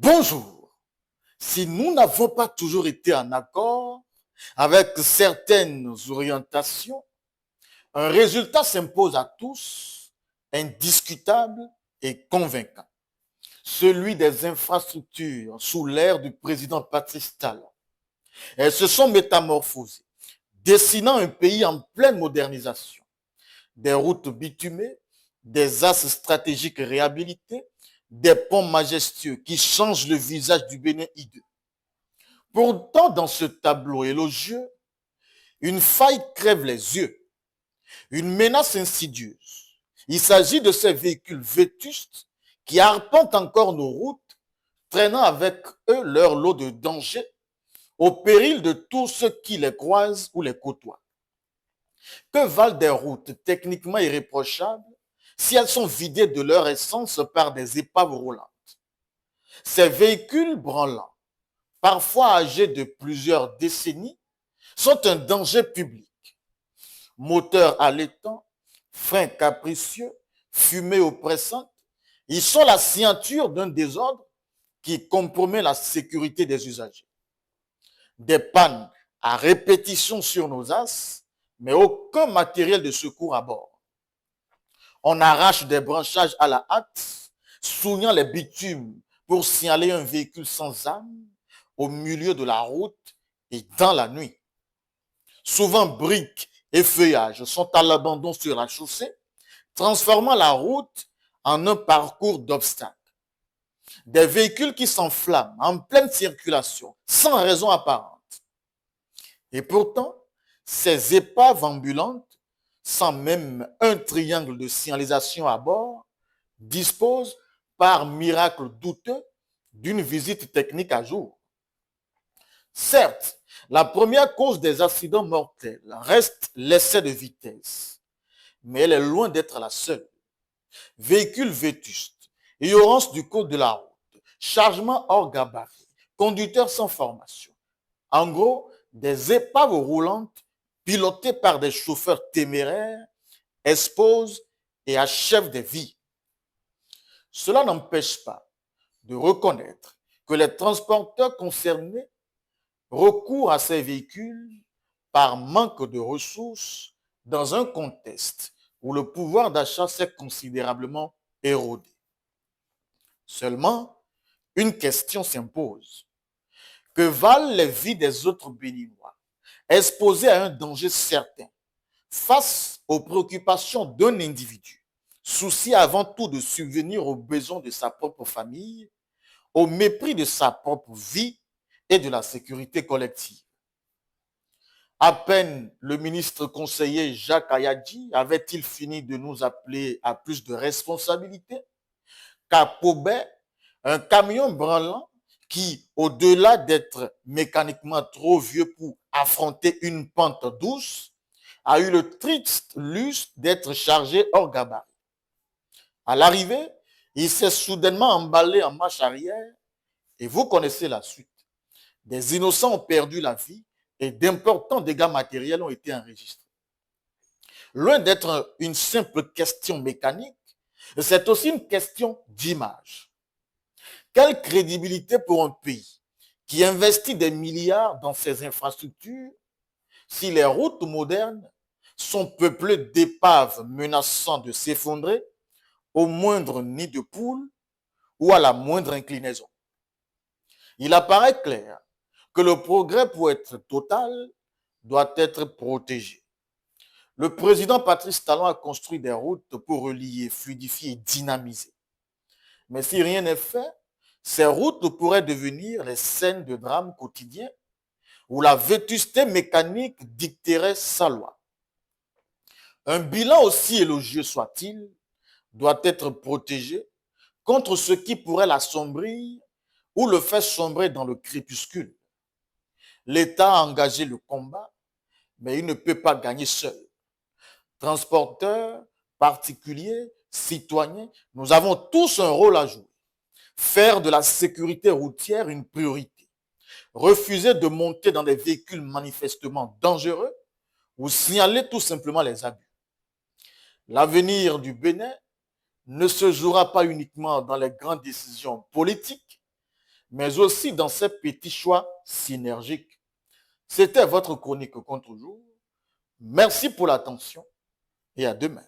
Bonjour. Si nous n'avons pas toujours été en accord avec certaines orientations, un résultat s'impose à tous, indiscutable et convaincant. Celui des infrastructures sous l'ère du président Patrice Talon. Elles se sont métamorphosées, dessinant un pays en pleine modernisation. Des routes bitumées, des axes stratégiques réhabilités, des ponts majestueux qui changent le visage du Bénin hideux. Pourtant, dans ce tableau élogieux, une faille crève les yeux, une menace insidieuse. Il s'agit de ces véhicules vétustes qui arpentent encore nos routes, traînant avec eux leur lot de dangers, au péril de tous ceux qui les croisent ou les côtoient. Que valent des routes techniquement irréprochables si elles sont vidées de leur essence par des épaves roulantes? Ces véhicules branlants, parfois âgés de plusieurs décennies, sont un danger public. Moteurs allaitants, freins capricieux, fumée oppressante, ils sont la signature d'un désordre qui compromet la sécurité des usagers. Des pannes à répétition sur nos as, mais aucun matériel de secours à bord. On arrache des branchages à la hâte, souillant les bitumes pour signaler un véhicule sans âme au milieu de la route et dans la nuit. Souvent, briques et feuillages sont à l'abandon sur la chaussée, transformant la route en un parcours d'obstacles. Des véhicules qui s'enflamment en pleine circulation, sans raison apparente. Et pourtant, ces épaves ambulantes, sans même un triangle de signalisation à bord, disposent, par miracle douteux, d'une visite technique à jour. Certes, la première cause des accidents mortels reste l'excès de vitesse, mais elle est loin d'être la seule. Véhicules vétustes, ignorance du code de la route, chargement hors gabarit, conducteurs sans formation. En gros, des épaves roulantes pilotées par des chauffeurs téméraires exposent et achèvent des vies. Cela n'empêche pas de reconnaître que les transporteurs concernés recourent à ces véhicules par manque de ressources dans un contexte où le pouvoir d'achat s'est considérablement érodé. Seulement, une question s'impose. Que valent les vies des autres Béninois, exposés à un danger certain, face aux préoccupations d'un individu, souci avant tout de subvenir aux besoins de sa propre famille, au mépris de sa propre vie et de la sécurité collective? À peine le ministre conseiller Jacques Ayadji avait-il fini de nous appeler à plus de responsabilité qu'à Pobet, un camion branlant qui, au-delà d'être mécaniquement trop vieux pour affronter une pente douce, a eu le triste luxe d'être chargé hors gabarit. À l'arrivée, il s'est soudainement emballé en marche arrière et vous connaissez la suite. Des innocents ont perdu la vie et d'importants dégâts matériels ont été enregistrés. Loin d'être une simple question mécanique, c'est aussi une question d'image. Quelle crédibilité pour un pays qui investit des milliards dans ses infrastructures si les routes modernes sont peuplées d'épaves menaçant de s'effondrer au moindre nid de poule ou à la moindre inclinaison? Il apparaît clair que le progrès, pour être total, doit être protégé. Le président Patrice Talon a construit des routes pour relier, fluidifier et dynamiser. Mais si rien n'est fait, ces routes pourraient devenir les scènes de drames quotidiens où la vétusté mécanique dicterait sa loi. Un bilan aussi élogieux soit-il doit être protégé contre ce qui pourrait l'assombrir ou le faire sombrer dans le crépuscule. L'État a engagé le combat, mais il ne peut pas gagner seul. Transporteurs, particuliers, citoyens, nous avons tous un rôle à jouer. Faire de la sécurité routière une priorité. Refuser de monter dans des véhicules manifestement dangereux ou signaler tout simplement les abus. L'avenir du Bénin ne se jouera pas uniquement dans les grandes décisions politiques, mais aussi dans ces petits choix synergiques. C'était votre chronique contre jour. Merci pour l'attention et à demain.